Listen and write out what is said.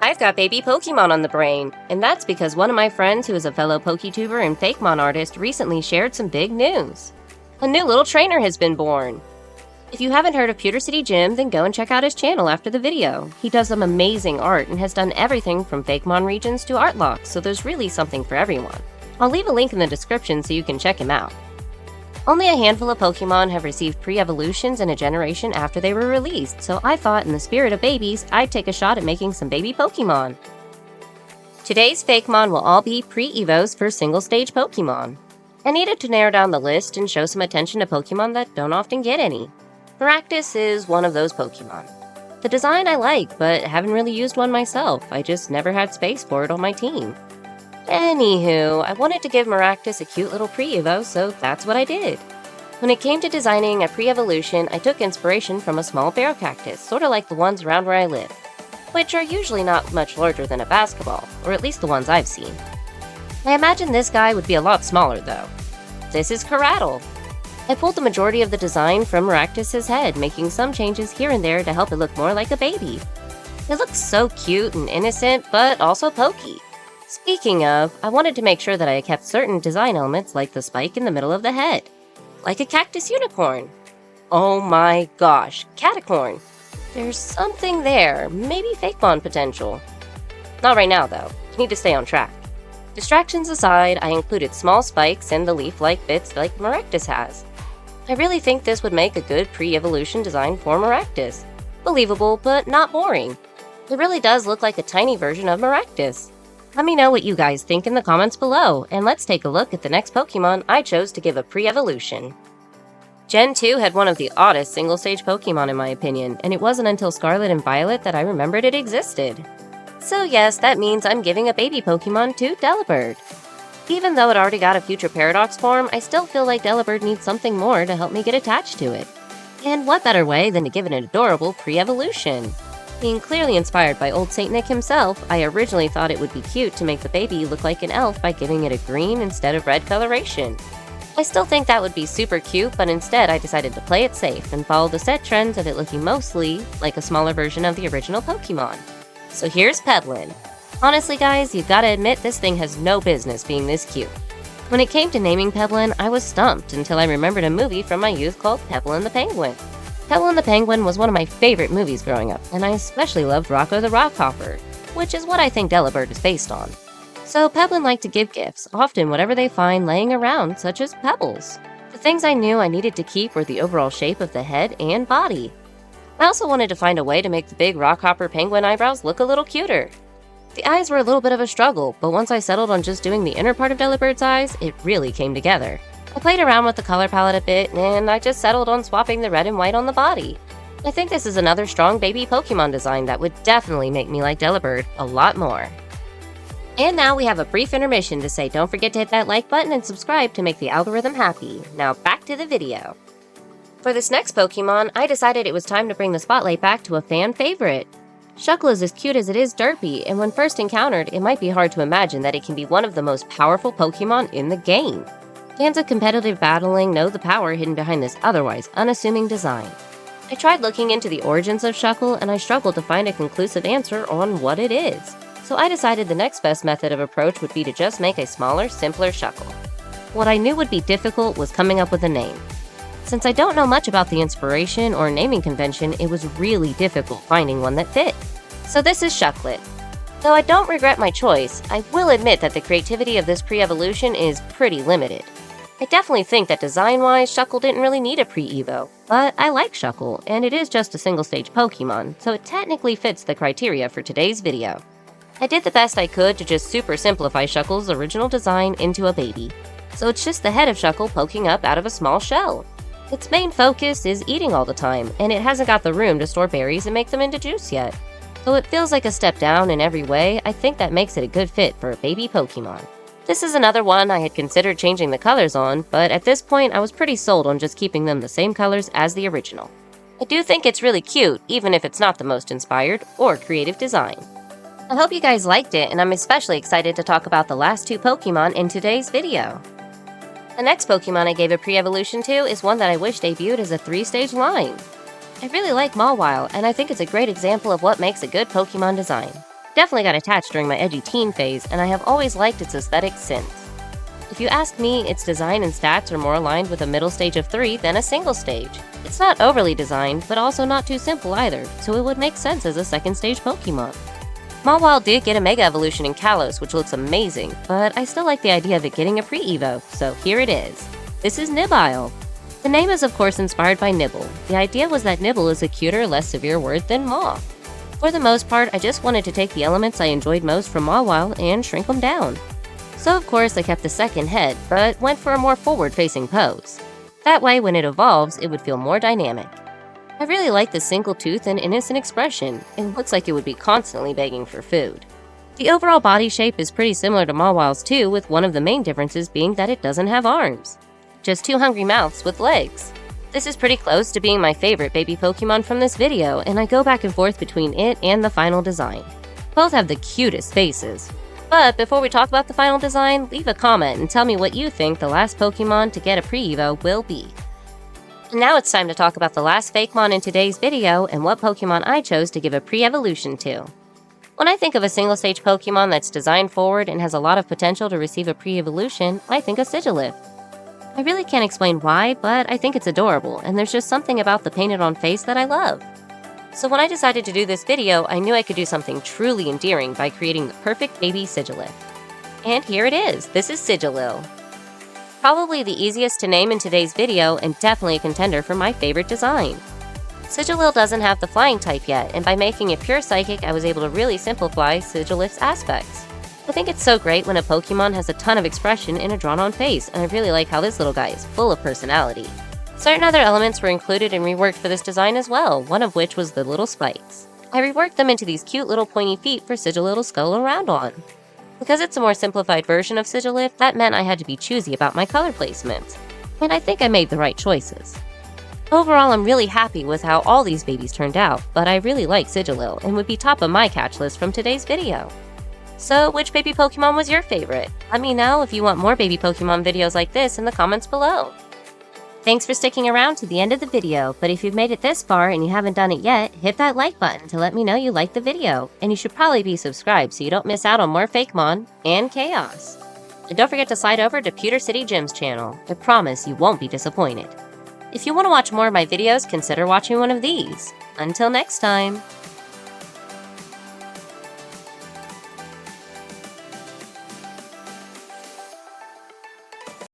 I've got baby Pokemon on the brain, and that's because one of my friends who is a fellow PokeTuber and Fakemon artist recently shared some big news. A new little trainer has been born. If you haven't heard of PewterCityJim, then go and check out his channel after the video. He does some amazing art and has done everything from Fakemon regions to art locks, so there's really something for everyone. I'll leave a link in the description so you can check him out. Only a handful of Pokemon have received pre-evolutions in a generation after they were released, so I thought in the spirit of babies, I'd take a shot at making some baby Pokemon. Today's Fakemon will all be pre-evos for single-stage Pokemon. I needed to narrow down the list and show some attention to Pokemon that don't often get any. Maractus is one of those Pokemon. The design I like, but haven't really used one myself, I just never had space for it on my team. Anywho, I wanted to give Maractus a cute little pre-evo, so that's what I did. When it came to designing a pre-evolution, I took inspiration from a small barrel cactus, sort of like the ones around where I live, which are usually not much larger than a basketball, or at least the ones I've seen. I imagine this guy would be a lot smaller though. This is Carattle. I pulled the majority of the design from Maractus' head, making some changes here and there to help it look more like a baby. It looks so cute and innocent, but also pokey. Speaking of, I wanted to make sure that I kept certain design elements like the spike in the middle of the head. Like a cactus unicorn. Oh my gosh, catacorn. There's something there, maybe Fakemon potential. Not right now though, you need to stay on track. Distractions aside, I included small spikes and the leaf-like bits like Maractus has. I really think this would make a good pre-evolution design for Maractus. Believable, but not boring. It really does look like a tiny version of Maractus. Let me know what you guys think in the comments below, and let's take a look at the next Pokemon I chose to give a pre-evolution. Gen 2 had one of the oddest single-stage Pokemon in my opinion, and it wasn't until Scarlet and Violet that I remembered it existed. So yes, that means I'm giving a baby Pokemon to Delibird. Even though it already got a future Paradox form, I still feel like Delibird needs something more to help me get attached to it. And what better way than to give it an adorable pre-evolution? Being clearly inspired by old Saint Nick himself, I originally thought it would be cute to make the baby look like an elf by giving it a green instead of red coloration. I still think that would be super cute, but instead I decided to play it safe and follow the set trends of it looking mostly like a smaller version of the original Pokemon. So here's Pebblin. Honestly guys, you've gotta admit this thing has no business being this cute. When it came to naming Pebblin, I was stumped until I remembered a movie from my youth called Pebblin the Penguin. Pebblin the Penguin was one of my favorite movies growing up, and I especially loved Rocco the Rockhopper, which is what I think Delibird is based on. So Pebblin liked to give gifts, often whatever they find laying around, such as pebbles. The things I knew I needed to keep were the overall shape of the head and body. I also wanted to find a way to make the big Rockhopper penguin eyebrows look a little cuter. The eyes were a little bit of a struggle, but once I settled on just doing the inner part of Delibird's eyes, it really came together. I played around with the color palette a bit, and I just settled on swapping the red and white on the body. I think this is another strong baby Pokemon design that would definitely make me like Delibird a lot more. And now we have a brief intermission to say don't forget to hit that like button and subscribe to make the algorithm happy. Now back to the video. For this next Pokemon, I decided it was time to bring the spotlight back to a fan favorite. Shuckle is as cute as it is derpy, and when first encountered, it might be hard to imagine that it can be one of the most powerful Pokemon in the game. Fans of competitive battling know the power hidden behind this otherwise unassuming design. I tried looking into the origins of Shuckle, and I struggled to find a conclusive answer on what it is. So I decided the next best method of approach would be to just make a smaller, simpler Shuckle. What I knew would be difficult was coming up with a name. Since I don't know much about the inspiration or naming convention, it was really difficult finding one that fit. So this is Shucklet. Though I don't regret my choice, I will admit that the creativity of this pre-evolution is pretty limited. I definitely think that design-wise, Shuckle didn't really need a pre-evo, but I like Shuckle, and it is just a single-stage Pokemon, so it technically fits the criteria for today's video. I did the best I could to just super simplify Shuckle's original design into a baby, so it's just the head of Shuckle poking up out of a small shell. Its main focus is eating all the time, and it hasn't got the room to store berries and make them into juice yet. Though it feels like a step down in every way, I think that makes it a good fit for a baby Pokemon. This is another one I had considered changing the colors on, but at this point I was pretty sold on just keeping them the same colors as the original. I do think it's really cute, even if it's not the most inspired or creative design. I hope you guys liked it, and I'm especially excited to talk about the last two Pokemon in today's video. The next Pokemon I gave a pre-evolution to is one that I wish debuted as a 3-stage line. I really like Mawile, and I think it's a great example of what makes a good Pokemon design. Definitely got attached during my edgy teen phase, and I have always liked its aesthetic since. If you ask me, its design and stats are more aligned with a middle stage of 3 than a single stage. It's not overly designed, but also not too simple either, so it would make sense as a second stage Pokemon. Mawile did get a Mega Evolution in Kalos, which looks amazing, but I still like the idea of it getting a pre-evo, so here it is. This is Nibbile. The name is of course inspired by Nibbile. The idea was that Nibbile is a cuter, less severe word than Maw. For the most part, I just wanted to take the elements I enjoyed most from Mawile and shrink them down. So of course I kept the second head, but went for a more forward-facing pose. That way, when it evolves, it would feel more dynamic. I really like the single tooth and innocent expression. It looks like it would be constantly begging for food. The overall body shape is pretty similar to Mawile's too, with one of the main differences being that it doesn't have arms. Just 2 hungry mouths with legs. This is pretty close to being my favorite baby Pokemon from this video, and I go back and forth between it and the final design. Both have the cutest faces. But before we talk about the final design, leave a comment and tell me what you think the last Pokemon to get a pre-evo will be. And now it's time to talk about the last Fakemon in today's video and what Pokemon I chose to give a pre-evolution to. When I think of a single-stage Pokemon that's designed forward and has a lot of potential to receive a pre-evolution, I think of Sigiliph. I really can't explain why, but I think it's adorable, and there's just something about the painted-on face that I love. So when I decided to do this video, I knew I could do something truly endearing by creating the perfect baby Sigiliph. And here it is, this is Sigilil. Probably the easiest to name in today's video and definitely a contender for my favorite design. Sigilil doesn't have the flying type yet, and by making it pure psychic, I was able to really simplify Sigilif's aspects. I think it's so great when a Pokemon has a ton of expression in a drawn-on face, and I really like how this little guy is full of personality. Certain other elements were included and reworked for this design as well, one of which was the little spikes. I reworked them into these cute little pointy feet for Sigilil to scuttle around on. Because it's a more simplified version of Sigiliph, that meant I had to be choosy about my color placements. And I think I made the right choices. Overall, I'm really happy with how all these babies turned out, but I really like Sigilil and would be top of my catch list from today's video. So, which baby Pokemon was your favorite? Let me know if you want more baby Pokemon videos like this in the comments below. Thanks for sticking around to the end of the video, but if you've made it this far and you haven't done it yet, hit that like button to let me know you liked the video, and you should probably be subscribed so you don't miss out on more Fakemon and chaos. And don't forget to slide over to PewterCityJim's channel. I promise you won't be disappointed. If you want to watch more of my videos, consider watching one of these. Until next time!